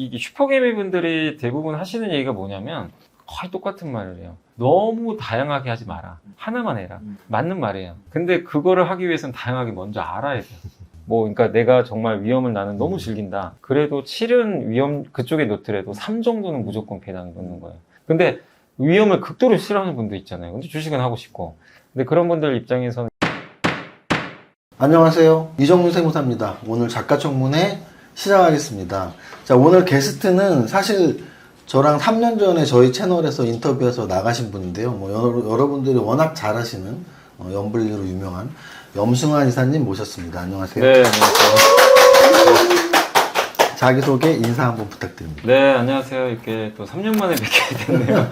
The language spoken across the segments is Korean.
이게 슈퍼개미 분들이 대부분 하시는 얘기가 뭐냐면 거의 똑같은 말을 해요. 너무 다양하게 하지 마라. 하나만 해라. 맞는 말이에요. 근데 그거를 하기 위해서는 다양하게 먼저 알아야 돼요. 그러니까 내가 정말 위험을 나는 너무 즐긴다. 그래도 7은 위험 그쪽에 놓더라도 3 정도는 무조건 배당에 놓는 거예요. 근데 위험을 극도로 싫어하는 분도 있잖아요. 근데 주식은 하고 싶고. 근데 그런 분들 입장에서는 안녕하세요. 이정문 세무사입니다. 오늘 작가 청문회 시작하겠습니다. 자, 오늘 게스트는 사실 저랑 3년 전에 저희 채널에서 인터뷰해서 나가신 분인데요. 여러분들이 워낙 잘하시는 염블리로 유명한 염승환 이사님 모셨습니다. 안녕하세요. 네, 안녕하세요. 자기소개 인사 한번 부탁드립니다. 네, 안녕하세요. 이렇게 또 3년 만에 뵙게 됐네요.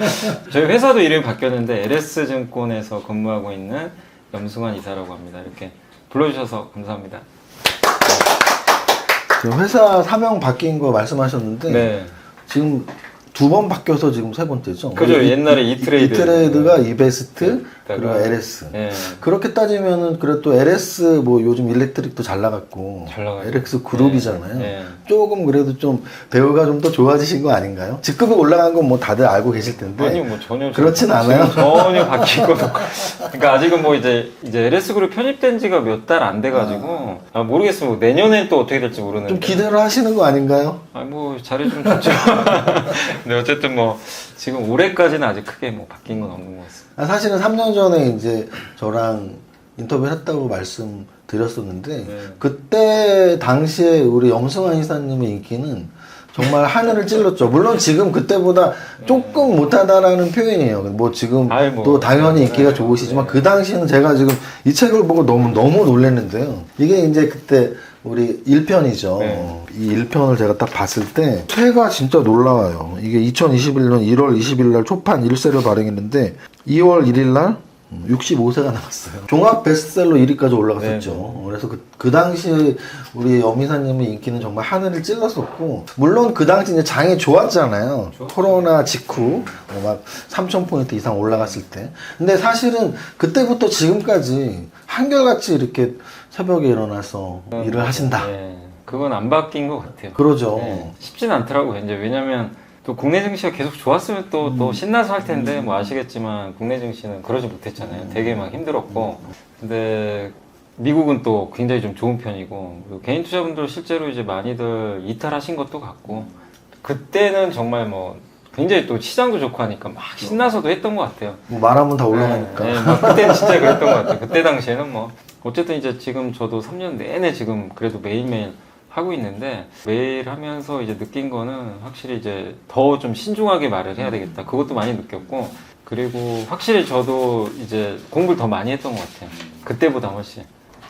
저희 회사도 이름이 바뀌었는데 LS증권에서 근무하고 있는 염승환 이사라고 합니다. 이렇게 불러주셔서 감사합니다. 회사 사명 바뀐 거 말씀하셨는데 네. 지금 2번 바뀌어서 지금 3번째죠? 그죠. 옛날에 이트레이드. 이트레이드가 이베스트, 네. 그리고 LS. 네. 그렇게 따지면은 그래도 LS 뭐 요즘 일렉트릭도 잘 나갔고 LX 그룹이잖아요. 네. 조금 그래도 좀 대우가 좀 더 좋아지신 거 아닌가요? 직급이 올라간 건 뭐 다들 알고 계실 텐데. 아니요, 뭐 전혀 그렇진 않아요. 전혀 바뀌고. 그러니까 아직은 뭐 이제 LS 그룹 편입된 지가 몇 달 안 돼가지고 모르겠어요. 뭐 내년엔 또 어떻게 될지 모르는데. 좀 기대를 하시는 거 아닌가요? 뭐 잘해주면 좋죠. 근데 어쨌든 뭐 지금 올해까지는 아직 크게 뭐 바뀐 건 없는 것 같습니다. 사실은 3년 전에 이제 저랑 인터뷰를 했다고 말씀드렸었는데 네. 그때 당시에 우리 염승환 이사님의 인기는 정말 하늘을 찔렀죠. 물론 지금 그때보다 조금 못하다라는 표현이에요. 뭐 지금 또 당연히 인기가 좋으시지만 그 당시에는 제가 지금 이 책을 보고 너무 놀랐는데요. 이게 이제 그때 우리 1편이죠. 이 1편을 제가 딱 봤을 때 최가 진짜 놀라워요. 이게 2021년 1월 20일 날 초판 1세를 발행했는데 2월 1일 날 65세가 나왔어요. 종합 베스트셀러 1위까지 올라갔었죠. 네. 그래서 그 당시에 우리 염이사님의 인기는 정말 하늘을 찔렀었고, 물론 그 당시 이제 장이 좋았잖아요. 코로나 직후 막 3,000포인트 이상 올라갔을 때. 근데 사실은 그때부터 지금까지 한결같이 이렇게 새벽에 일어나서 일을 하신다. 네. 그건 안 바뀐 것 같아요. 그러죠. 네. 쉽진 않더라고요. 이제 왜냐면 또 국내 증시가 계속 좋았으면 또 신나서 할 텐데 뭐 아시겠지만 국내 증시는 그러지 못했잖아요. 되게 막 힘들었고. 근데 미국은 또 굉장히 좀 좋은 편이고, 그리고 개인 투자분들 실제로 이제 많이들 이탈하신 것도 같고, 그때는 정말 뭐 굉장히 또 시장도 좋고 하니까 막 신나서도 했던 것 같아요. 뭐 말하면 다 올라가니까. 네, 그때는 진짜 그랬던 것 같아요. 그때 당시에는 뭐 어쨌든 이제 지금 저도 3년 내내 지금 그래도 매일매일 하고 있는데, 매일 하면서 이제 느낀 거는 확실히 이제 더 좀 신중하게 말을 해야 되겠다. 그것도 많이 느꼈고, 그리고 확실히 저도 이제 공부를 더 많이 했던 것 같아요. 그때보다 훨씬.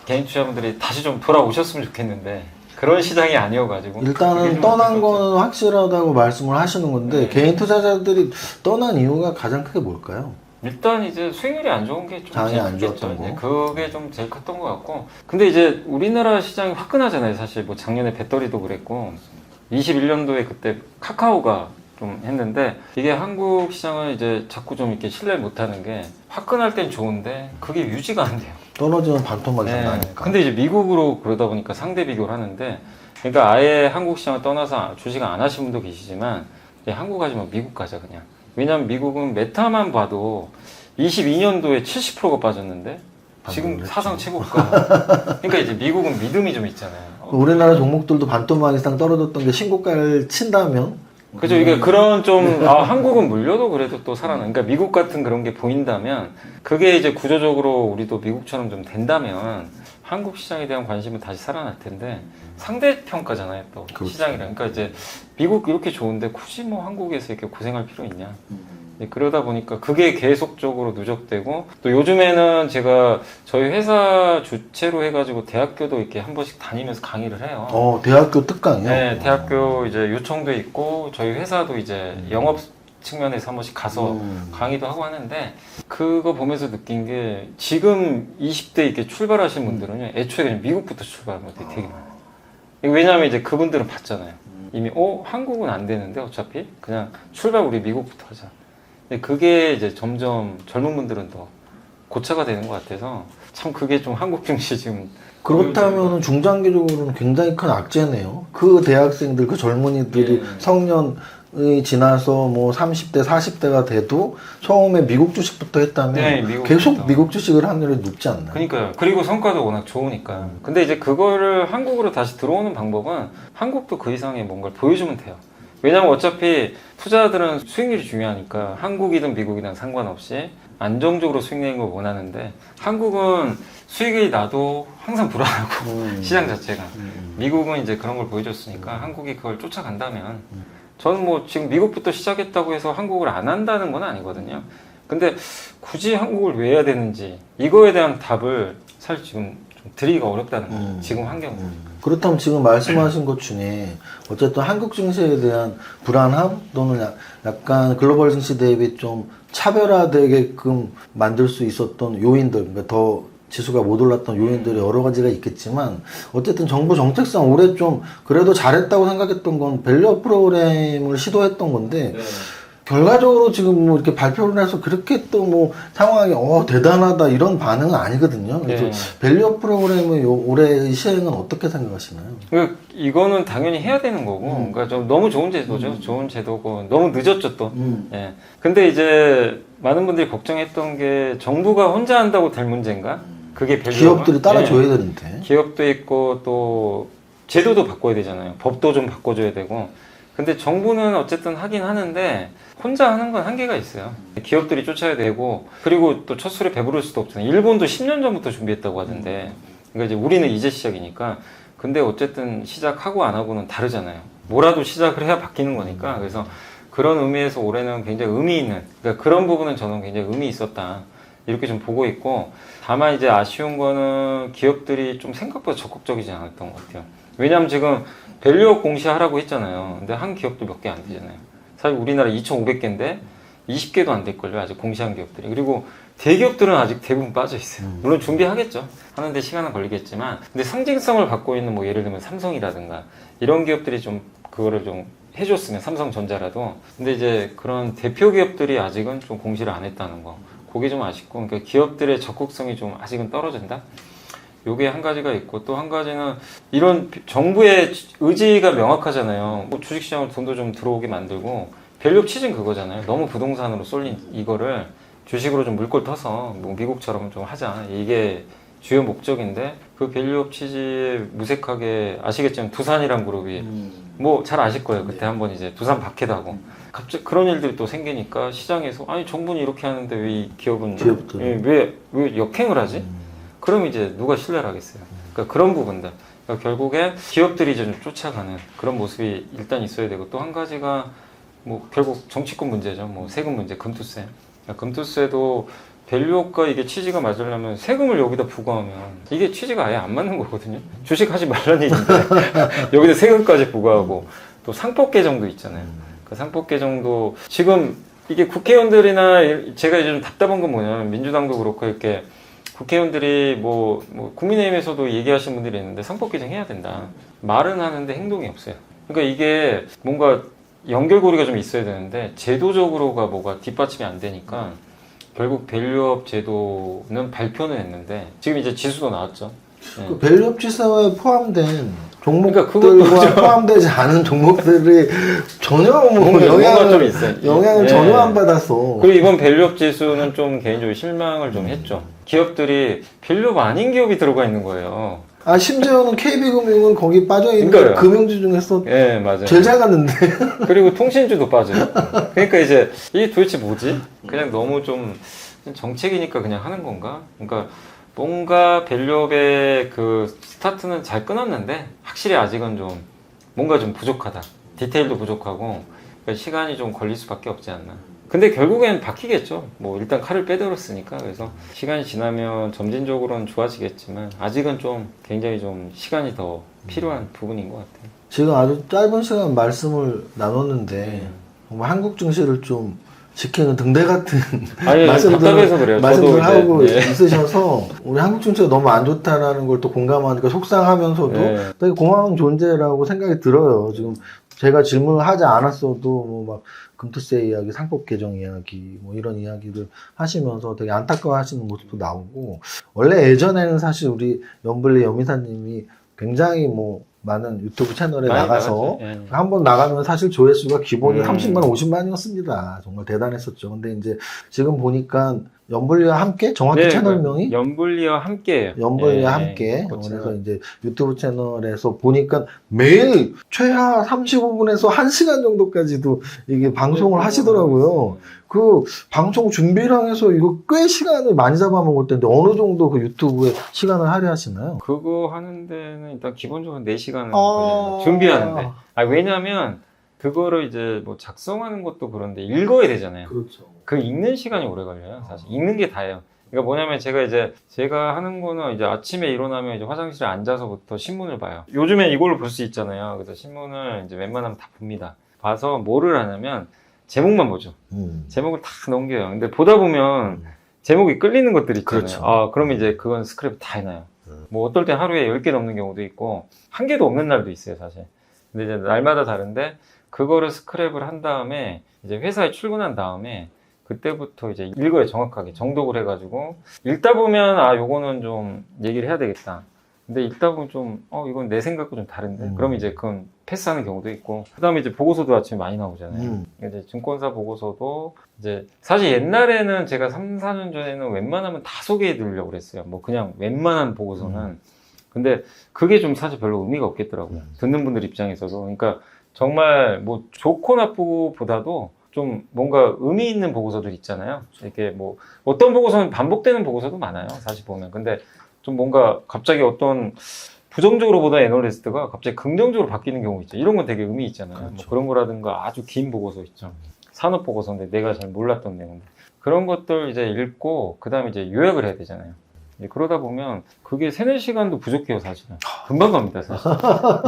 개인 투자분들이 다시 좀 돌아오셨으면 좋겠는데 그런 시장이 아니어가지고. 일단은 떠난 거는 확실하다고 말씀을 하시는 건데, 네. 개인 투자자들이 떠난 이유가 가장 크게 뭘까요? 일단 이제 수익률이 안 좋은 게 좀 장이 안 좋았던 거. 그게 좀 제일 컸던 것 같고. 근데 이제 우리나라 시장이 화끈하잖아요. 사실 뭐 작년에 배터리도 그랬고, 21년도에 그때 카카오가 좀 했는데, 이게 한국 시장을 이제 자꾸 좀 이렇게 신뢰 못하는 게, 화끈할 땐 좋은데 그게 유지가 안 돼요. 떨어지면 반토막이 네. 나니까. 근데 이제 미국으로 그러다 보니까 상대 비교를 하는데, 그러니까 아예 한국 시장을 떠나서 주식을 안 하신 분도 계시지만, 한국 가지 마, 미국 가자 그냥. 왜냐면 미국은 메타만 봐도 22년도에 70%가 빠졌는데 지금 사상 최고가. 그러니까 이제 미국은 믿음이 좀 있잖아요. 우리나라 종목들도 반토막 이상 떨어졌던 게 신고가를 친다면? 그죠. 이게 그런 좀, 한국은 물려도 그래도 또 살아나. 그러니까 미국 같은 그런 게 보인다면, 그게 이제 구조적으로 우리도 미국처럼 좀 된다면 한국 시장에 대한 관심은 다시 살아날 텐데, 상대평가잖아요, 또. 그렇죠. 시장이랑. 그러니까 이제 미국 이렇게 좋은데 굳이 뭐 한국에서 이렇게 고생할 필요 있냐. 그러다 보니까 그게 계속적으로 누적되고, 또 요즘에는 제가 저희 회사 주체로 해가지고 대학교도 이렇게 한 번씩 다니면서 강의를 해요. 대학교 특강이요? 네, 대학교 이제 요청돼 있고, 저희 회사도 이제 영업 측면에서 한 번씩 가서 강의도 하고 하는데, 그거 보면서 느낀 게, 지금 20대 이렇게 출발하신 분들은요, 애초에 그냥 미국부터 출발하는 분들이 되게 많아요. 왜냐하면 이제 그분들은 봤잖아요. 이미 한국은 안 되는데 어차피 그냥 출발 우리 미국부터 하자. 근데 그게 이제 점점 젊은 분들은 더 고차가 되는 것 같아서, 참 그게 좀 한국 증시 지금 그렇다면 중장기적으로는 굉장히 큰 악재네요. 그 대학생들, 그 젊은이들이 성년이 지나서 뭐 30대, 40대가 돼도 처음에 미국 주식부터 했다면 계속 미국 주식을 할 확률이 높지 않나요? 그러니까요. 그리고 성과도 워낙 좋으니까. 근데 이제 그거를 한국으로 다시 들어오는 방법은 한국도 그 이상의 뭔가를 보여주면 돼요. 왜냐면 어차피 투자들은 수익률이 중요하니까 한국이든 미국이든 상관없이 안정적으로 수익 내는 걸 원하는데 한국은 수익이 나도 항상 불안하고 시장 자체가 미국은 이제 그런 걸 보여줬으니까 한국이 그걸 쫓아간다면 저는 뭐 지금 미국부터 시작했다고 해서 한국을 안 한다는 건 아니거든요. 근데 굳이 한국을 왜 해야 되는지 이거에 대한 답을 사실 지금 좀 드리기가 어렵다는 거예요. 지금 환경은. 그렇다면 지금 말씀하신 것 중에 어쨌든 한국 증시에 대한 불안함 또는 약간 글로벌 증시 대비 좀 차별화되게끔 만들 수 있었던 요인들, 그러니까 더 지수가 못 올랐던 요인들이 여러 가지가 있겠지만 어쨌든 정부 정책상 올해 좀 그래도 잘했다고 생각했던 건 밸류업 프로그램을 시도했던 건데 결과적으로 지금 뭐 이렇게 발표를 해서 그렇게 또 뭐 상황이 대단하다 이런 반응은 아니거든요. 그래서 밸류업 프로그램의 올해 시행은 어떻게 생각하시나요? 이거는 당연히 해야 되는 거고, 그러니까 좀 너무 좋은 제도죠. 좋은 제도고 너무 늦었죠 또. 예. 근데 이제 많은 분들이 걱정했던 게 정부가 혼자 한다고 될 문제인가? 그게 밸류업 기업들이 따라줘야 되는데. 기업도 있고 또 제도도 바꿔야 되잖아요. 법도 좀 바꿔줘야 되고. 근데 정부는 어쨌든 하긴 하는데 혼자 하는 건 한계가 있어요. 기업들이 쫓아야 되고 그리고 또 첫 술에 배부를 수도 없잖아요. 일본도 10년 전부터 준비했다고 하던데 그러니까 이제 우리는 이제 시작이니까 근데 어쨌든 시작하고 안 하고는 다르잖아요. 뭐라도 시작을 해야 바뀌는 거니까 그래서 그런 의미에서 올해는 굉장히 의미 있는 그러니까 그런 부분은 저는 굉장히 의미 있었다 이렇게 좀 보고 있고 다만 이제 아쉬운 거는 기업들이 좀 생각보다 적극적이지 않았던 것 같아요. 왜냐하면 지금 밸류업 공시하라고 했잖아요. 근데 한 기업도 몇 개 안 되잖아요. 사실 우리나라 2,500개인데 20개도 안 될걸요. 아직 공시한 기업들이. 그리고 대기업들은 아직 대부분 빠져 있어요. 물론 준비하겠죠. 하는데 시간은 걸리겠지만. 근데 상징성을 갖고 있는 뭐 예를 들면 삼성이라든가 이런 기업들이 좀 그거를 좀 해줬으면 삼성전자라도. 근데 이제 그런 대표 기업들이 아직은 좀 공시를 안 했다는 거. 그게 좀 아쉽고. 그러니까 기업들의 적극성이 좀 아직은 떨어진다. 요게 한 가지가 있고 또 한 가지는 이런 정부의 의지가 명확하잖아요. 뭐 주식시장으로 돈도 좀 들어오게 만들고 밸류업 취지는 그거잖아요. 너무 부동산으로 쏠린 이거를 주식으로 좀 물꼬를 터서 뭐 미국처럼 좀 하자. 이게 주요 목적인데 그 밸류업 취지에 무색하게 아시겠지만 두산이란 그룹이 뭐 잘 아실 거예요. 그때 한번 이제 두산 박해도 하고 갑자기 그런 일들이 또 생기니까 시장에서 아니 정부는 이렇게 하는데 왜 이 기업은 왜 역행을 하지? 그럼 이제 누가 신뢰를 하겠어요. 그러니까 그런 부분들. 그러니까 결국에 기업들이 이제 좀 쫓아가는 그런 모습이 일단 있어야 되고 또 한 가지가 뭐 결국 정치권 문제죠. 뭐 세금 문제, 금투세. 그러니까 금투세도 밸류업과 이게 취지가 맞으려면 세금을 여기다 부과하면 이게 취지가 아예 안 맞는 거거든요. 주식하지 말라는 얘기인데 여기다 세금까지 부과하고 또 상법 개정도 있잖아요. 그 상법 개정도 지금 이게 국회의원들이나 제가 이제 좀 답답한 건 뭐냐면 민주당도 그렇고 이렇게 국회의원들이 뭐 국민의힘에서도 얘기하신 분들이 있는데 상법 개정해야 된다. 말은 하는데 행동이 없어요. 그러니까 이게 뭔가 연결고리가 좀 있어야 되는데 제도적으로가 뭐가 뒷받침이 안 되니까 결국 밸류업 제도는 발표는 했는데 지금 이제 지수도 나왔죠. 그 밸류업 지수에 포함된 종목들과 그러니까 포함되지 않은 종목들이 전혀 뭐 영향을 전혀 안 받았어. 그리고 이번 밸류업 지수는 좀 개인적으로 실망을 좀 했죠. 기업들이 밸류업 아닌 기업이 들어가 있는 거예요. 아 심지어는 KB금융은 거기 빠져있는 금융주 중에서 맞아요. 제일 잘 갔는데 그리고 통신주도 빠져요. 그러니까 이제 이게 도대체 뭐지? 그냥 너무 좀 정책이니까 그냥 하는 건가? 그러니까 뭔가 밸류업의 그 스타트는 잘 끊었는데 확실히 아직은 좀 뭔가 좀 부족하다. 디테일도 부족하고 그러니까 시간이 좀 걸릴 수밖에 없지 않나. 근데 결국엔 바뀌겠죠. 뭐 일단 칼을 빼들었으니까 그래서 시간이 지나면 점진적으로는 좋아지겠지만 아직은 좀 굉장히 좀 시간이 더 필요한 부분인 것 같아요. 지금 아주 짧은 시간 말씀을 나눴는데 정말 한국 증시를 좀 지키는 등대 같은 말씀들 하고 있으셔서 우리 한국 증시가 너무 안 좋다라는 걸 또 공감하니까 속상하면서도 되게 고마운 존재라고 생각이 들어요. 지금 제가 질문을 하지 않았어도 뭐 막 금투세 이야기, 상법 개정 이야기 뭐 이런 이야기들 하시면서 되게 안타까워하시는 모습도 나오고 원래 예전에는 사실 우리 염블리 염이사님이 굉장히 뭐 많은 유튜브 채널에 나가서 한번 나가면 사실 조회수가 기본이 30만, 50만이었습니다. 정말 대단했었죠. 근데 이제 지금 보니까 염블리와 함께 정확히 채널명이 염블리와 함께예요. 염블리와 함께. 그래서 이제 유튜브 채널에서 보니까 매일 최하 35분에서 1시간 정도까지도 이게 방송을 하시더라고요. 그 방송 준비랑 해서 이거 꽤 시간을 많이 잡아먹을 텐데 어느 정도 그 유튜브에 시간을 할애하시나요? 그거 하는 데는 일단 기본적으로 4시간은 걸려요. 준비하는데. 왜냐면 그거를 이제 뭐 작성하는 것도 그런데 읽어야 되잖아요. 그렇죠. 그 읽는 시간이 오래 걸려요. 사실 읽는 게 다예요. 그러니까 뭐냐면 제가 하는 거는 이제 아침에 일어나면 이제 화장실에 앉아서부터 신문을 봐요. 요즘에 이걸로 볼 수 있잖아요. 그래서 신문을 이제 웬만하면 다 봅니다. 봐서 뭐를 하냐면 제목만 보죠. 제목을 다 넘겨요. 근데 보다 보면 제목이 끌리는 것들이 있잖아요. 그렇죠. 그러면 이제 그건 스크랩 다 해놔요. 뭐 어떨 땐 하루에 10개 넘는 경우도 있고 1개도 없는 날도 있어요, 사실. 근데 이제 날마다 다른데 그거를 스크랩을 한 다음에 이제 회사에 출근한 다음에 그때부터 이제 읽어요, 정확하게. 정독을 해가지고. 읽다 보면, 요거는 좀 얘기를 해야 되겠다. 근데 읽다 보면 좀, 이건 내 생각과 좀 다른데. 그럼 이제 그건 패스하는 경우도 있고. 그 다음에 이제 보고서도 아침에 많이 나오잖아요. 이제 증권사 보고서도 이제, 사실 옛날에는 제가 3, 4년 전에는 웬만하면 다 소개해 드리려고 그랬어요. 뭐 그냥 웬만한 보고서는. 근데 그게 좀 사실 별로 의미가 없겠더라고요. 듣는 분들 입장에서도. 그러니까 정말 뭐 좋고 나쁘고 보다도 좀 뭔가 의미 있는 보고서들 있잖아요. 이렇게 뭐 어떤 보고서는 반복되는 보고서도 많아요. 사실 보면. 근데 좀 뭔가 갑자기 어떤 부정적으로 보던 애널리스트가 갑자기 긍정적으로 바뀌는 경우 있죠. 이런 건 되게 의미 있잖아요. 그렇죠. 뭐 그런 거라든가 아주 긴 보고서 있죠. 산업 보고서인데 내가 잘 몰랐던 내용인데 그런 것들 이제 읽고 그 다음에 이제 요약을 해야 되잖아요. 그러다 보면 그게 3, 4시간도 부족해요, 사실은. 금방 갑니다, 사실.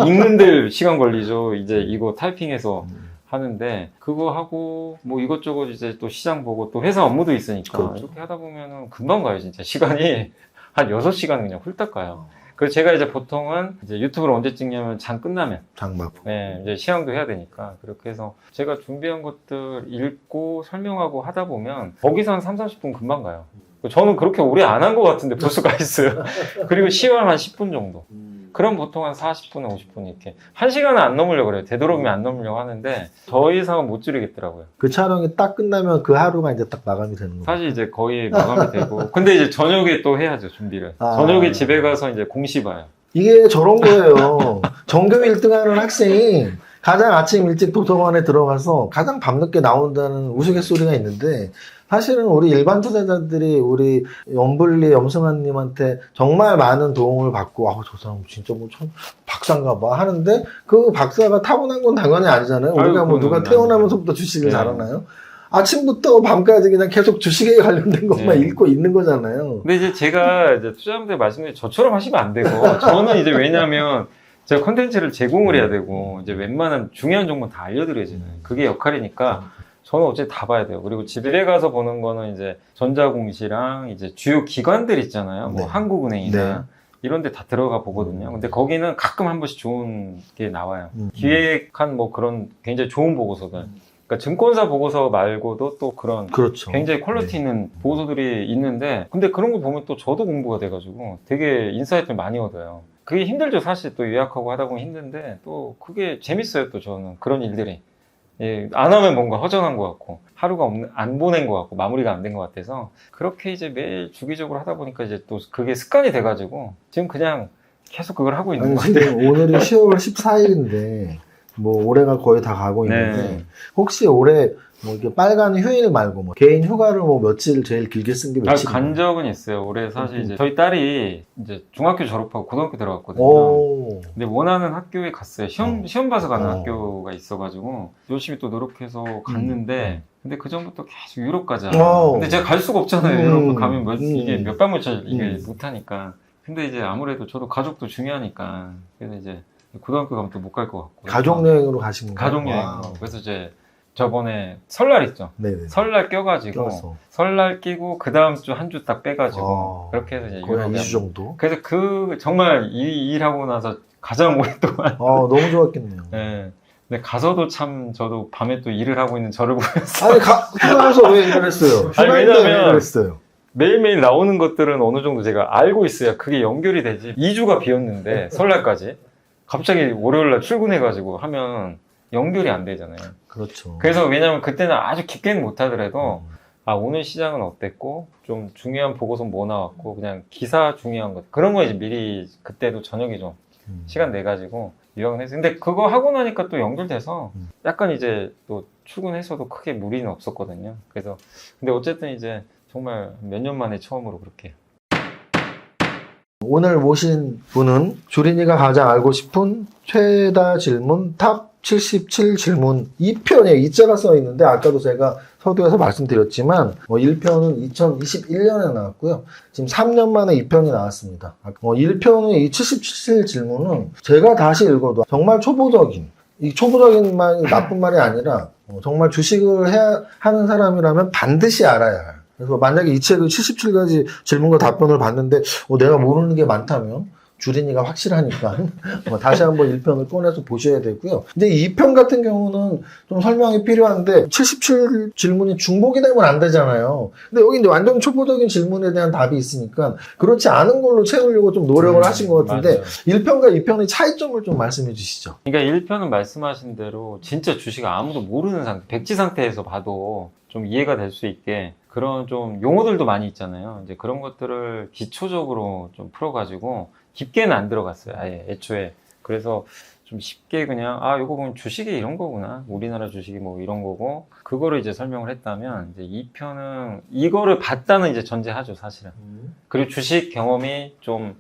읽는데 시간 걸리죠. 이제 이거 타이핑해서 하는데 그거 하고 뭐 이것저것 이제 또 시장 보고 또 회사 업무도 있으니까 그렇죠. 이렇게 하다 보면은 금방 가요, 진짜. 시간이 한 6시간 그냥 훌딱 가요. 그래서 제가 이제 보통은 이제 유튜브를 언제 찍냐면 장 끝나면. 장막. 네, 이제 시향도 해야 되니까. 그렇게 해서 제가 준비한 것들 읽고 설명하고 하다 보면 거기서 한 3, 40분 금방 가요. 저는 그렇게 오래 안 한 것 같은데 벌써 가 있어요. 그리고 시황 한 10분 정도. 그럼 보통 한 40분에 50분 이렇게. 1시간은 안 넘으려고 그래요. 되도록이면 안 넘으려고 하는데 더 이상은 못 줄이겠더라고요. 그 촬영이 딱 끝나면 그 하루가 이제 딱 마감이 되는 거예요. 사실 이제 거의 마감이 되고. 근데 이제 저녁에 또 해야죠, 준비를. 저녁에 집에 가서 이제 공시 봐요. 이게 저런 거예요. 전교 1등 하는 학생이 가장 아침 일찍 도서관에 들어가서 가장 밤늦게 나온다는 우스갯소리가 있는데 사실은 우리 일반 투자자들이 우리 염블리 염승환님한테 정말 많은 도움을 받고 저 사람 진짜 뭐 참 박사인가 봐 하는데 그 박사가 타고난 건 당연히 아니잖아요. 우리가 뭐 누가 태어나면서부터 주식을 잘하나요? 아침부터 밤까지 그냥 계속 주식에 관련된 것만 읽고 있는 거잖아요. 근데 이제 제가 이제 투자자분들 말씀드린 저처럼 하시면 안 되고 저는 이제 왜냐면 제가 컨텐츠를 제공을 해야 되고 이제 웬만한 중요한 정보는 다 알려드려야잖아요. 그게 역할이니까 저는 어차피 다 봐야 돼요. 그리고 집에 가서 보는 거는 이제 전자공시랑 이제 주요 기관들 있잖아요. 뭐 한국은행이나 이런 데 다 들어가 보거든요. 근데 거기는 가끔 한 번씩 좋은 게 나와요. 기획한 뭐 그런 굉장히 좋은 보고서들. 그러니까 증권사 보고서 말고도 또 그런 굉장히 퀄리티 있는 보고서들이 있는데 근데 그런 거 보면 또 저도 공부가 돼가지고 되게 인사이트를 많이 얻어요. 그게 힘들죠. 사실 또 요약하고 하다 보면 힘든데 또 그게 재밌어요. 또 저는 그런 일들이. 안 하면 뭔가 허전한 것 같고 하루가 안 보낸 것 같고 마무리가 안 된 것 같아서 그렇게 이제 매일 주기적으로 하다 보니까 이제 또 그게 습관이 돼가지고 지금 그냥 계속 그걸 하고 있는 것 같아요. 오늘이 10월 14일인데 뭐 올해가 거의 다 가고 있는데 혹시 올해 뭐 이렇게 빨간 휴일 말고 뭐 개인 휴가를 뭐 며칠 제일 길게 쓴 게 며칠? 간 적은 있어요. 올해 사실 이제 저희 딸이 이제 중학교 졸업하고 고등학교 들어갔거든요. 근데 원하는 학교에 갔어요. 시험 봐서 가는 학교가 있어가지고 열심히 또 노력해서 갔는데 근데 그 전부터 계속 유럽 가자. 근데 제가 갈 수가 없잖아요. 유럽 가면 이게 몇 박 며칠 이게 못하니까. 근데 이제 아무래도 저도 가족도 중요하니까 그래서 이제 고등학교 가면 또 못 갈 것 같고. 가족여행으로 가신 거예요? 가족여행으로. 그래서 이제 저번에 설날 있죠. 네네. 설날 껴가지고 설날 끼고 그 다음 주 한 주 딱 빼가지고 그렇게 해서 이제 거의 한 2주 정도. 그래서 정말 일하고 나서 가장 오랫동안 너무 좋았겠네요. 네. 근데 가서도 참 저도 밤에 또 일을 하고 있는 저를 보면서 아니 휴가가서 왜 일을 했어요? 아니, 휴가인데 왜 왜냐면 일을 했어요? 매일매일 나오는 것들은 어느 정도 제가 알고 있어야 그게 연결이 되지. 2주가 비었는데 설날까지 갑자기 월요일날 출근해가지고 하면 연결이 안 되잖아요. 그렇죠. 그래서 왜냐면 그때는 아주 깊게는 못 하더라도 아 오늘 시장은 어땠고 좀 중요한 보고서 뭐 나왔고 그냥 기사 중요한 것 그런 거 이제 미리 그때도 저녁에 좀 시간 내 가지고 요약을 했어요. 근데 그거 하고 나니까 또 연결돼서 약간 이제 또 출근해서도 크게 무리는 없었거든요. 그래서 근데 어쨌든 이제 정말 몇 년 만에 처음으로 그렇게. 오늘 모신 분은 주린이가 가장 알고 싶은 최다 질문 탑 77 질문 2편에 이자가 써 있는데 아까도 제가 서두에서 말씀드렸지만 1편은 2021년에 나왔고요. 지금 3년 만에 2편이 나왔습니다. 1편의 이 77 질문은 제가 다시 읽어도 정말 초보적인 이 초보적인 말이 나쁜 말이 아니라 정말 주식을 해야 하는 사람이라면 반드시 알아야 할. 그래서 만약에 이 책을 77가지 질문과 답변을 봤는데 내가 모르는 게 많다면 주린이가 확실하니까 다시 한번 1편을 꺼내서 보셔야 되고요. 근데 2편 같은 경우는 좀 설명이 필요한데 77 질문이 중복이 되면 안 되잖아요. 근데 여기 이제 완전 초보적인 질문에 대한 답이 있으니까 그렇지 않은 걸로 채우려고 좀 노력을 하신 것 같은데 맞아요. 1편과 2편의 차이점을 좀 말씀해 주시죠. 그러니까 1편은 말씀하신 대로 진짜 주식 아무도 모르는 상태, 백지 상태에서 봐도 좀 이해가 될 수 있게 그런 좀 용어들도 많이 있잖아요. 이제 그런 것들을 기초적으로 좀 풀어가지고 깊게는 안 들어갔어요. 아예 애초에. 그래서 좀 쉽게 그냥 이거 보면 주식이 이런 거구나. 우리나라 주식이 뭐 이런 거고 그거를 이제 설명을 했다면 이제 2편은 이거를 봤다는 이제 전제하죠, 사실은. 그리고 주식 경험이 좀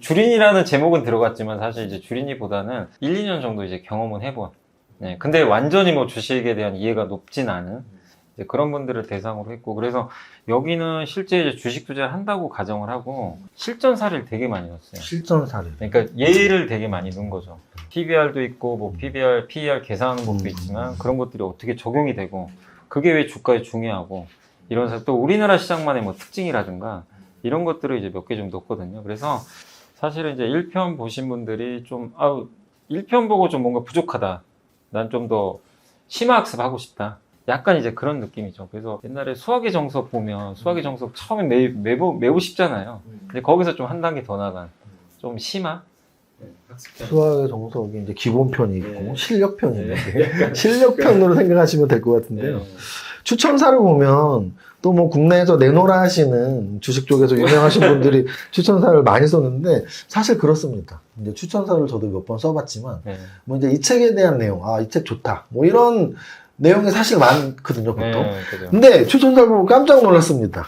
주린이라는 제목은 들어갔지만 사실 이제 주린이보다는 1, 2년 정도 이제 경험은 해본. 네. 근데 완전히 뭐 주식에 대한 이해가 높진 않은 이제 그런 분들을 대상으로 했고 그래서 여기는 실제 이제 주식 투자를 한다고 가정을 하고 실전 사례를 되게 많이 넣었어요. 실전 사례. 그러니까 예를 되게 많이 넣은 거죠. PBR도 있고 뭐 PBR, PER 계산하는 것도 있지만 그런 것들이 어떻게 적용이 되고 그게 왜 주가에 중요하고 이런 또 우리나라 시장만의 뭐 특징이라든가 이런 것들을 이제 몇 개 좀 넣었거든요. 그래서 사실은 이제 1편 보신 분들이 좀 1편 보고 좀 뭔가 부족하다. 난 좀 더 심화학습 하고 싶다. 약간 이제 그런 느낌이죠. 그래서 옛날에 수학의 정석 보면 수학의 정석 처음에 매우 쉽잖아요. 근데 거기서 좀 한 단계 더 나간 좀 심화? 수학의 정석이 이제 기본편이 있고 실력편이 있는데 실력편으로 생각하시면 될 것 같은데요. 추천사를 보면 또 뭐 국내에서 내노라 하시는 주식 쪽에서 유명하신 분들이 추천사를 많이 썼는데 사실 그렇습니다. 이제 추천사를 저도 몇 번 써봤지만 뭐 이제 이 책에 대한 내용, 이 책 좋다. 뭐 이런 내용이 사실 많거든요, 보통. 근데 추천사를 보고 깜짝 놀랐습니다.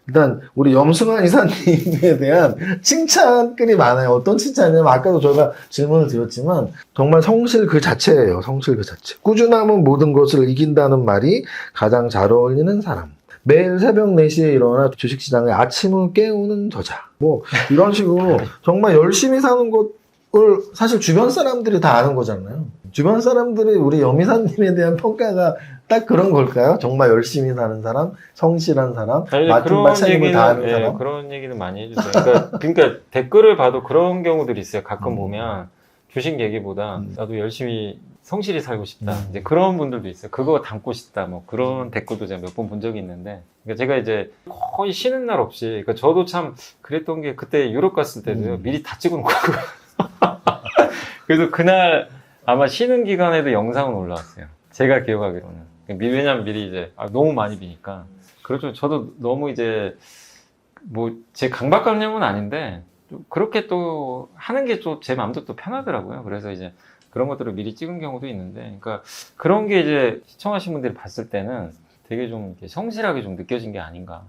일단 우리 염승환 이사님에 대한 칭찬글이 많아요. 어떤 칭찬이냐면 아까도 저희가 질문을 드렸지만 정말 성실 그 자체예요. 성실 그 자체. 꾸준함은 모든 것을 이긴다는 말이 가장 잘 어울리는 사람. 매일 새벽 4시에 일어나 주식시장에 아침을 깨우는 저자. 뭐 이런 식으로 정말 열심히 사는 것을 사실 주변 사람들이 다 아는 거잖아요. 주변 사람들이 우리 염이사님에 대한 평가가 딱 그런 걸까요? 정말 열심히 사는 사람, 성실한 사람, 맡은 바 책임을 다하는 사람. 그런 얘기는 많이 해주세요. 그러니까 댓글을 봐도 그런 경우들이 있어요. 가끔 보면 주식 얘기보다 나도 열심히 성실히 살고 싶다. 이제 그런 분들도 있어요. 그거 담고 싶다. 뭐 그런 댓글도 제가 몇 번 본 적이 있는데, 그러니까 제가 이제 거의 쉬는 날 없이, 그러니까 저도 참 그랬던 게 그때 유럽 갔을 때도요. 미리 다 찍어놓고 그래서 그날 아마 쉬는 기간에도 영상은 올라왔어요. 제가 기억하기로는. 왜냐면 미리 이제 너무 많이 비니까. 그렇죠. 저도 너무 이제 뭐 제 강박관념은 아닌데 좀 그렇게 또 하는 게 좀 제 마음도 또 편하더라고요. 그래서 이제 그런 것들을 미리 찍은 경우도 있는데, 그러니까 그런 게 이제 시청하신 분들이 봤을 때는 되게 좀 이렇게 성실하게 좀 느껴진 게 아닌가.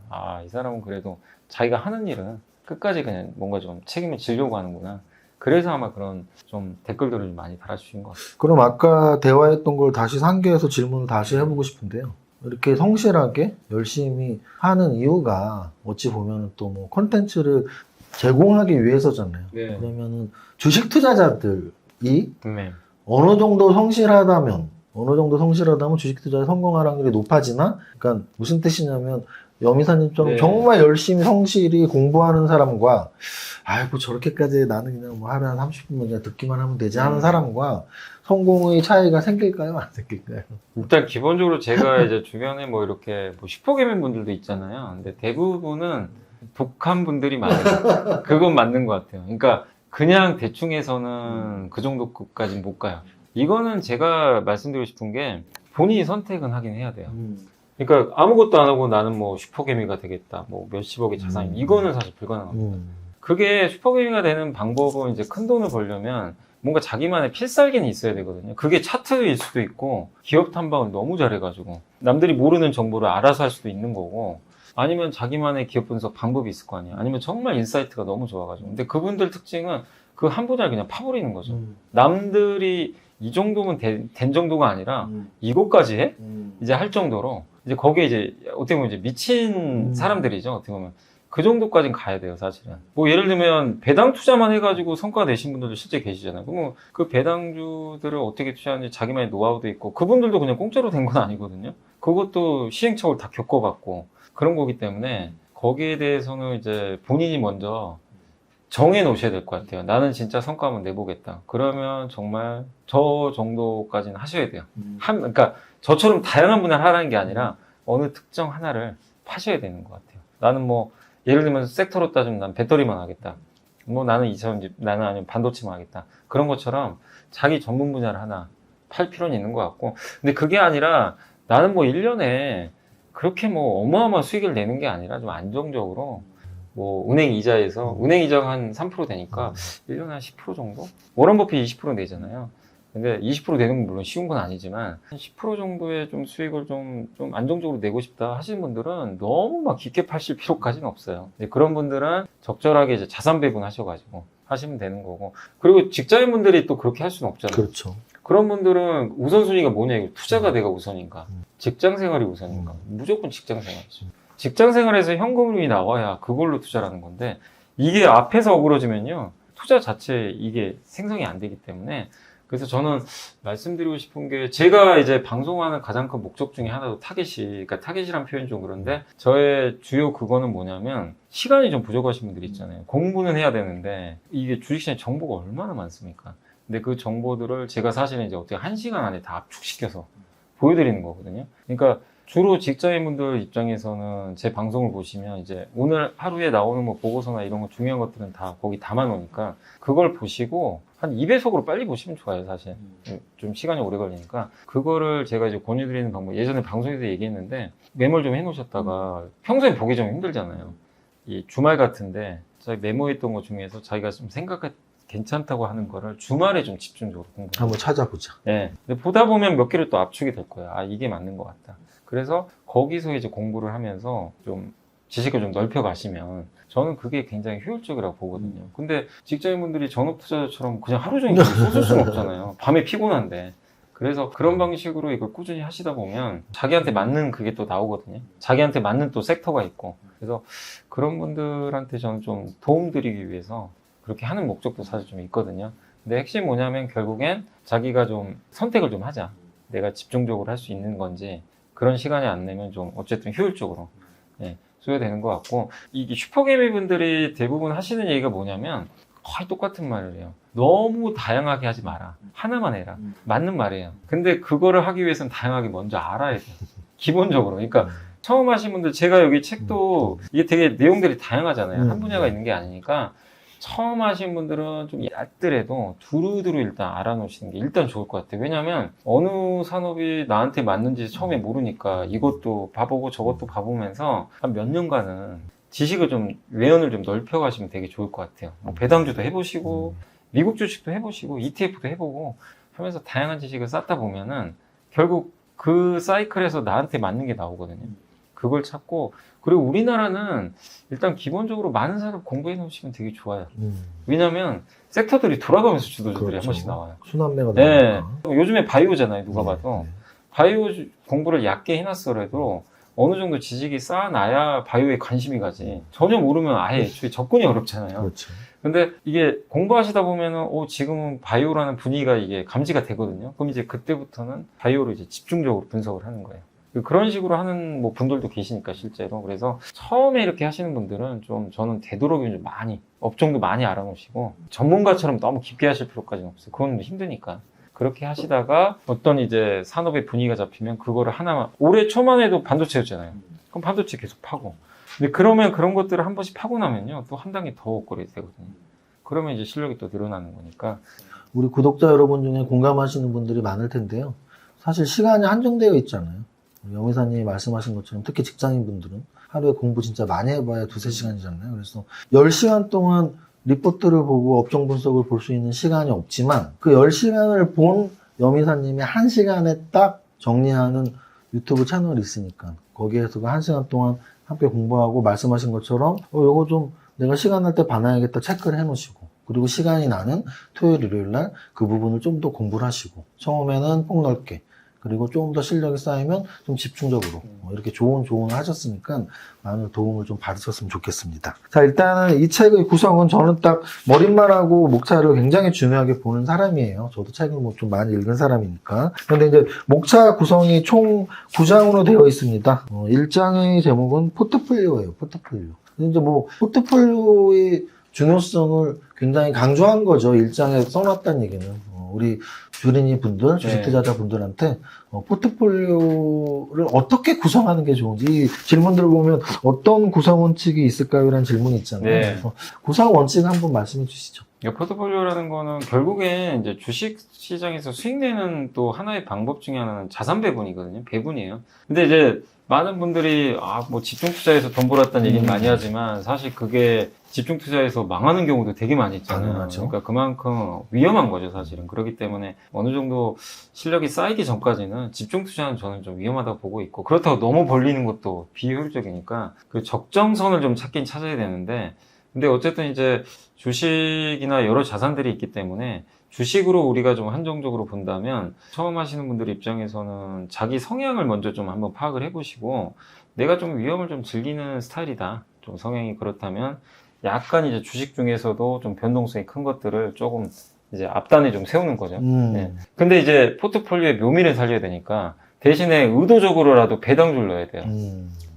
이 사람은 그래도 자기가 하는 일은 끝까지 그냥 뭔가 좀 책임을 지려고 하는구나. 그래서 아마 그런 좀 댓글들을 많이 달아주신 것 같아요. 그럼 아까 대화했던 걸 다시 상기해서 질문을 다시 해보고 싶은데요. 이렇게 성실하게 열심히 하는 이유가 어찌 보면 또 뭐 콘텐츠를 제공하기 위해서잖아요. 네. 그러면은 주식 투자자들이 어느 정도 성실하다면 주식 투자에 성공할 확률이 높아지나? 그러니까 무슨 뜻이냐면 여미사님처럼 네. 정말 열심히 성실히 공부하는 사람과 아이고 저렇게까지 나는 그냥 뭐 하루에 한 30분만 그냥 듣기만 하면 되지 하는 사람과 성공의 차이가 생길까요? 안 생길까요? 일단 기본적으로 제가 이제 주변에 뭐 이렇게 뭐 슈퍼개맨 분들도 있잖아요. 근데 대부분은 독한 분들이 많아요. 그건 맞는 것 같아요. 그러니까 그냥 대충 해서는 그 정도까지는 못 가요. 이거는 제가 말씀드리고 싶은 게 본인이 선택은 하긴 해야 돼요. 그러니까 아무것도 안 하고 나는 뭐 슈퍼개미가 되겠다. 뭐 몇십억의 자산이 이거는 사실 불가능합니다. 그게 슈퍼개미가 되는 방법은 이제 큰 돈을 벌려면 뭔가 자기만의 필살기는 있어야 되거든요. 그게 차트일 수도 있고 기업 탐방을 너무 잘해가지고 남들이 모르는 정보를 알아서 할 수도 있는 거고 아니면 자기만의 기업 분석 방법이 있을 거 아니에요. 아니면 정말 인사이트가 너무 좋아가지고. 근데 그분들 특징은 그 한 분야를 그냥 파버리는 거죠. 남들이 이 정도면 된 정도가 아니라 이것까지 해? 이제 할 정도로 이제 거기에 이제 어떻게 보면 이제 미친 사람들이죠. 어떻게 보면 그 정도까지는 가야 돼요, 사실은. 뭐 예를 들면 배당 투자만 해가지고 성과 내신 분들도 실제 계시잖아요. 그러면 그 배당주들을 어떻게 투자하는지 자기만의 노하우도 있고 그분들도 그냥 공짜로 된 건 아니거든요. 그것도 시행착오를 다 겪어봤고 그런 거기 때문에 거기에 대해서는 이제 본인이 먼저 정해 놓으셔야 될 것 같아요. 나는 진짜 성과 한번 내보겠다. 그러면 정말 저 정도까지는 하셔야 돼요. 그러니까 저처럼 다양한 분야를 하라는 게 아니라 어느 특정 하나를 파셔야 되는 것 같아요. 나는 뭐 예를 들면 섹터로 따지면 난 배터리만 하겠다. 뭐 나는 나는 아니면 반도체만 하겠다. 그런 것처럼 자기 전문 분야를 하나 팔 필요는 있는 것 같고. 근데 그게 아니라 나는 뭐 1년에 그렇게 뭐 어마어마한 수익을 내는 게 아니라 좀 안정적으로 뭐 은행 이자에서 은행 이자가 한 3% 되니까 1년에 한 10% 정도? 워런 버핏 20% 내잖아요. 근데 20% 내는 건 물론 쉬운 건 아니지만 한 10% 정도의 좀 수익을 좀 안정적으로 내고 싶다 하시는 분들은 너무 막 깊게 파실 필요까지는 없어요. 그런 분들은 적절하게 이제 자산 배분하셔가지고 하시면 되는 거고. 그리고 직장인분들이 또 그렇게 할 수는 없잖아요. 그렇죠. 그런 분들은 우선순위가 뭐냐, 이거 투자가 내가 우선인가, 직장 생활이 우선인가, 무조건 직장 생활이죠. 직장 생활에서 현금이 나와야 그걸로 투자를 하는 건데 이게 앞에서 어그러지면요 투자 자체에 이게 생성이 안 되기 때문에 그래서 저는 말씀드리고 싶은 게 제가 이제 방송하는 가장 큰 목적 중에 하나도 그러니까 타겟이란 표현이 좀 그런데 저의 주요 그거는 뭐냐면 시간이 좀 부족하신 분들이 있잖아요. 공부는 해야 되는데 이게 주식시장에 정보가 얼마나 많습니까? 근데 그 정보들을 제가 사실은 이제 어떻게 1시간 안에 다 압축시켜서 보여드리는 거거든요. 그러니까 주로 직장인분들 입장에서는 제 방송을 보시면 이제 오늘 하루에 나오는 뭐 보고서나 이런 거 중요한 것들은 다 거기 담아 놓으니까 그걸 보시고 한 2배속으로 빨리 보시면 좋아요, 사실. 좀 시간이 오래 걸리니까. 그거를 제가 이제 권유드리는 방법, 예전에 방송에서 얘기했는데 메모를 좀 해놓으셨다가 평소에 보기 좀 힘들잖아요. 이 주말 같은데 자기 메모했던 것 중에서 자기가 좀 괜찮다고 하는 거를 주말에 좀 집중적으로 공부해요. 한번 찾아보자. 네. 근데 보다 보면 몇 개를 또 압축이 될 거야. 아, 이게 맞는 것 같다. 그래서 거기서 이제 공부를 하면서 좀 지식을 좀 넓혀 가시면 저는 그게 굉장히 효율적이라고 보거든요. 근데 직장인분들이 전업 투자자처럼 그냥 하루 종일 쏟을 수는 없잖아요. 밤에 피곤한데. 그래서 그런 방식으로 이걸 꾸준히 하시다 보면 자기한테 맞는 그게 또 나오거든요. 자기한테 맞는 또 섹터가 있고. 그래서 그런 분들한테 저는 좀 도움 드리기 위해서 그렇게 하는 목적도 사실 좀 있거든요. 근데 핵심이 뭐냐면 결국엔 자기가 좀 선택을 좀 하자. 내가 집중적으로 할 수 있는 건지 그런 시간이 안 내면 좀 어쨌든 효율적으로 소요되는 것 같고 이게 슈퍼개미 분들이 대부분 하시는 얘기가 뭐냐면 거의 똑같은 말을 해요. 너무 다양하게 하지 마라. 하나만 해라. 맞는 말이에요. 근데 그거를 하기 위해서는 다양하게 먼저 알아야 돼요. 기본적으로. 그러니까 처음 하신 분들 제가 여기 책도 이게 되게 내용들이 다양하잖아요. 한 분야가 있는 게 아니니까 처음 하신 분들은 좀 얕더라도 두루두루 일단 알아놓으시는 게 일단 좋을 것 같아요. 왜냐하면 어느 산업이 나한테 맞는지 처음에 모르니까 이것도 봐보고 저것도 봐보면서 한 몇 년간은 지식을 좀 외연을 좀 넓혀가시면 되게 좋을 것 같아요. 뭐 배당주도 해보시고 미국 주식도 해보시고 ETF도 해보고 하면서 다양한 지식을 쌓다 보면은 결국 그 사이클에서 나한테 맞는 게 나오거든요. 그걸 찾고 그리고 우리나라는 일단 기본적으로 많은 산업 공부해 놓으시면 되게 좋아요. 왜냐면 섹터들이 돌아가면서 주도주들이 그렇죠. 한 번씩 나와요. 순환매가 네. 나오니까. 요즘에 바이오잖아요. 누가 봐도. 바이오 공부를 얕게 해놨더라도 어느 정도 지식이 쌓아놔야 바이오에 관심이 가지. 전혀 모르면 아예 애초에 접근이 어렵잖아요. 그렇죠. 근데 이게 공부하시다 보면은 지금은 바이오라는 분위기가 이게 감지가 되거든요. 그럼 이제 그때부터는 바이오로 이제 집중적으로 분석을 하는 거예요. 그런 식으로 하는 뭐 분들도 계시니까 실제로. 그래서 처음에 이렇게 하시는 분들은 좀 저는 되도록이면 좀 많이 업종도 많이 알아놓으시고 전문가처럼 너무 깊게 하실 필요까지는 없어요. 그건 힘드니까. 그렇게 하시다가 어떤 이제 산업의 분위기가 잡히면 그거를 하나만 올해 초만 해도 반도체였잖아요. 그럼 반도체 계속 파고. 근데 그러면 그런 것들을 한 번씩 파고 나면요 또 한 단계 더 업그레이드 되거든요. 그러면 이제 실력이 또 늘어나는 거니까. 우리 구독자 여러분 중에 공감하시는 분들이 많을 텐데요. 사실 시간이 한정되어 있잖아요. 영 이사님이 말씀하신 것처럼 특히 직장인 분들은 하루에 공부 진짜 많이 해봐야 2-3시간이잖아요. 그래서 10시간 동안 리포트를 보고 업종 분석을 볼 수 있는 시간이 없지만 그 10시간을 본 염이사님이 1시간에 딱 정리하는 유튜브 채널이 있으니까 거기에서 그 1시간 동안 함께 공부하고 말씀하신 것처럼 요거 좀 내가 시간 날 때 봐놔야겠다 체크를 해 놓으시고 그리고 시간이 나는 토요일, 일요일 날 그 부분을 좀 더 공부를 하시고 처음에는 폭넓게 그리고 조금 더 실력이 쌓이면 좀 집중적으로 이렇게 좋은 조언을 하셨으니까 많은 도움을 좀 받으셨으면 좋겠습니다. 자, 일단은 이 책의 구성은 저는 딱 머릿말하고 목차를 굉장히 중요하게 보는 사람이에요. 저도 책을 뭐 좀 많이 읽은 사람이니까. 그런데 이제 목차 구성이 총 9장으로 되어 있습니다. 1장의 제목은 포트폴리오예요. 포트폴리오. 이제 뭐 포트폴리오의 중요성을 굉장히 강조한 거죠. 1장에 써놨다는 얘기는. 우리 주린이 분들, 주식 투자자 분들한테 포트폴리오를 어떻게 구성하는 게 좋은지 이 질문들을 보면 어떤 구성 원칙이 있을까요? 라는 질문이 있잖아요. 네. 그래서 구성 원칙 한번 말씀해 주시죠. 포트폴리오라는 거는 결국엔 이제 주식 시장에서 수익 내는 또 하나의 방법 중에 하나는 자산 배분이거든요. 배분이에요. 근데 이제 많은 분들이 뭐 집중 투자해서 돈 벌었다는 얘기는 많이 하지만 사실 그게 집중 투자해서 망하는 경우도 되게 많이 있잖아요. 당연하죠. 그러니까 그만큼 위험한 거죠, 사실은. 그렇기 때문에 어느 정도 실력이 쌓이기 전까지는 집중 투자는 저는 좀 위험하다고 보고 있고 그렇다고 너무 벌리는 것도 비효율적이니까 그 적정선을 좀 찾긴 찾아야 되는데 근데 어쨌든 이제 주식이나 여러 자산들이 있기 때문에 주식으로 우리가 좀 한정적으로 본다면 처음 하시는 분들 입장에서는 자기 성향을 먼저 좀 한번 파악을 해보시고 내가 좀 위험을 좀 즐기는 스타일이다. 좀 성향이 그렇다면 약간 이제 주식 중에서도 좀 변동성이 큰 것들을 조금 이제 앞단에 좀 세우는 거죠. 네. 근데 이제 포트폴리오의 묘미를 살려야 되니까 대신에 의도적으로라도 배당주를 넣어야 돼요.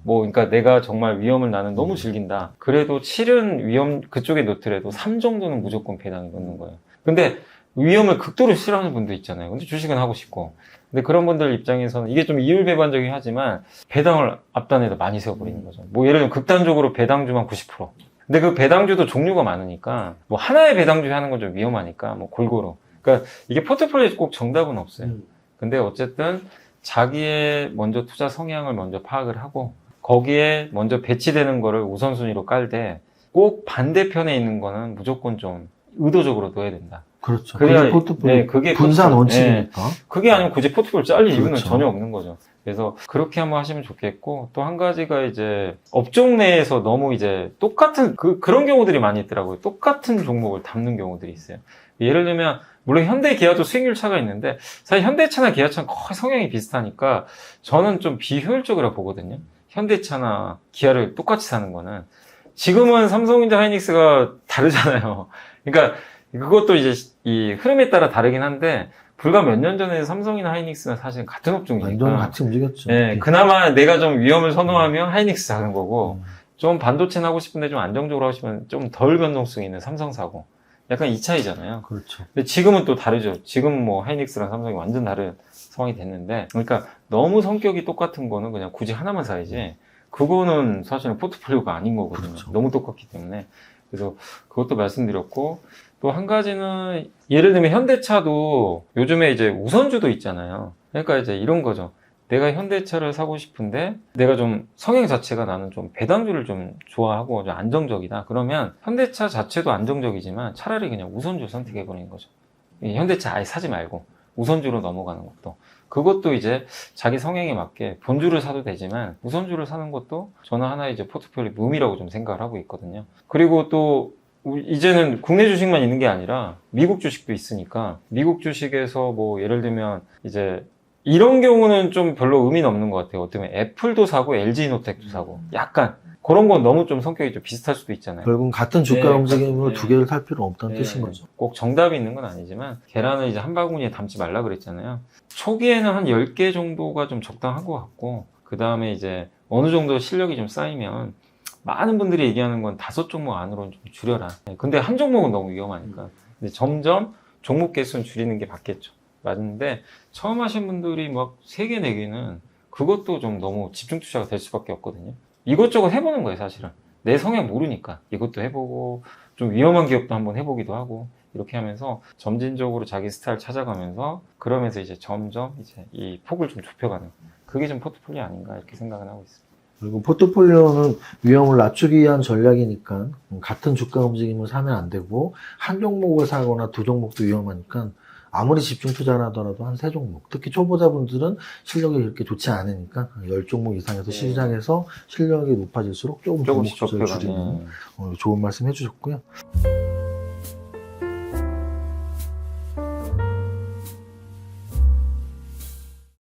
뭐, 그러니까 내가 정말 위험을 나는 너무 즐긴다. 그래도 7은 위험 그쪽에 놓더라도 3 정도는 무조건 배당에 넣는 거예요. 근데 위험을 극도로 싫어하는 분도 있잖아요. 근데 주식은 하고 싶고. 근데 그런 분들 입장에서는 이게 좀 이율배반적이긴 하지만 배당을 앞단에다 많이 세워버리는 거죠. 뭐 예를 들면 극단적으로 배당주만 90%. 근데 그 배당주도 종류가 많으니까 뭐 하나의 배당주에 하는 건 좀 위험하니까 뭐 골고루. 그러니까 이게 포트폴리오에 꼭 정답은 없어요. 근데 어쨌든 자기의 먼저 투자 성향을 먼저 파악을 하고 거기에 먼저 배치되는 거를 우선순위로 깔되 꼭 반대편에 있는 거는 무조건 좀 의도적으로 넣어야 된다. 그렇죠. 그래야 그게 포트폴리오 그게 분산 원칙이니까. 네. 그게 아니면 굳이 포트폴리오 잘릴 이유는 그렇죠. 전혀 없는 거죠. 그래서 그렇게 한번 하시면 좋겠고 또 한 가지가 이제 업종 내에서 너무 이제 똑같은 그런 경우들이 많이 있더라고요. 똑같은 종목을 담는 경우들이 있어요. 예를 들면 물론 현대 기아도 수익률 차가 있는데 사실 현대차나 기아차는 거의 성향이 비슷하니까 저는 좀 비효율적이라고 보거든요. 현대차나 기아를 똑같이 사는 거는 지금은 삼성전자 하이닉스가 다르잖아요. 그러니까 그것도 이제 이 흐름에 따라 다르긴 한데 불과 몇 년 전에 삼성이나 하이닉스는 사실 같은 업종이니까 완전 같이 움직였죠. 네, 그나마 내가 좀 위험을 선호하면 하이닉스 사는 거고 좀 반도체는 하고 싶은데 좀 안정적으로 하고 싶으면 좀 덜 변동성 있는 삼성 사고 약간 이 차이잖아요. 그렇죠. 근데 지금은 또 다르죠. 지금 뭐 하이닉스랑 삼성이 완전 다른 상황이 됐는데 그러니까 너무 성격이 똑같은 거는 그냥 굳이 하나만 사야지 그거는 사실은 포트폴리오가 아닌 거거든요. 그렇죠. 너무 똑같기 때문에. 그래서 그것도 말씀드렸고 또 한 가지는 예를 들면 현대차도 요즘에 이제 우선주도 있잖아요. 그러니까 이제 이런 거죠. 내가 현대차를 사고 싶은데 내가 좀 성향 자체가 나는 좀 배당주를 좀 좋아하고 좀 안정적이다. 그러면 현대차 자체도 안정적이지만 차라리 그냥 우선주 선택해버리는 거죠. 현대차 아예 사지 말고 우선주로 넘어가는 것도. 그것도 이제 자기 성향에 맞게 본주를 사도 되지만 우선주를 사는 것도 저는 하나의 이제 포트폴리오 묘미라고 좀 생각을 하고 있거든요. 그리고 또 이제는 국내 주식만 있는 게 아니라 미국 주식도 있으니까 미국 주식에서 뭐 예를 들면 이제 이런 경우는 좀 별로 의미는 없는 것 같아요. 어떻게 보면 애플도 사고 LG노텍도 사고 약간 그런 건 너무 좀 성격이 좀 비슷할 수도 있잖아요. 결국은 같은 주가 네, 움직임으로 네. 두 개를 살 필요는 없다는 네, 뜻인 거죠. 꼭 정답이 있는 건 아니지만 계란을 이제 한 바구니에 담지 말라 그랬잖아요. 초기에는 한 10개 정도가 좀 적당한 것 같고 그 다음에 이제 어느 정도 실력이 좀 쌓이면 많은 분들이 얘기하는 건 5종목 안으로는 좀 줄여라. 근데 한 종목은 너무 위험하니까. 근데 점점 종목 개수는 줄이는 게 맞겠죠. 맞는데 처음 하신 분들이 막 3개, 4개는 그것도 좀 너무 집중 투자가 될 수밖에 없거든요. 이것저것 해보는 거예요, 사실은. 내 성향 모르니까 이것도 해보고 좀 위험한 기업도 한번 해보기도 하고 이렇게 하면서 점진적으로 자기 스타일 찾아가면서 그러면서 이제 점점 이제 이 폭을 좀 좁혀가는 그게 좀 포트폴리오 아닌가 이렇게 생각을 하고 있습니다. 그리고 포트폴리오는 위험을 낮추기 위한 전략이니까 같은 주가 움직임을 사면 안 되고 한 종목을 사거나 두 종목도 위험하니까 아무리 집중 투자를 하더라도 한 3종목, 특히 초보자분들은 실력이 그렇게 좋지 않으니까 10종목 이상에서 시작해서 실력이 높아질수록 조금씩 조금씩 종목 수를 좁혀가는. 줄이는 좋은 말씀 해주셨고요.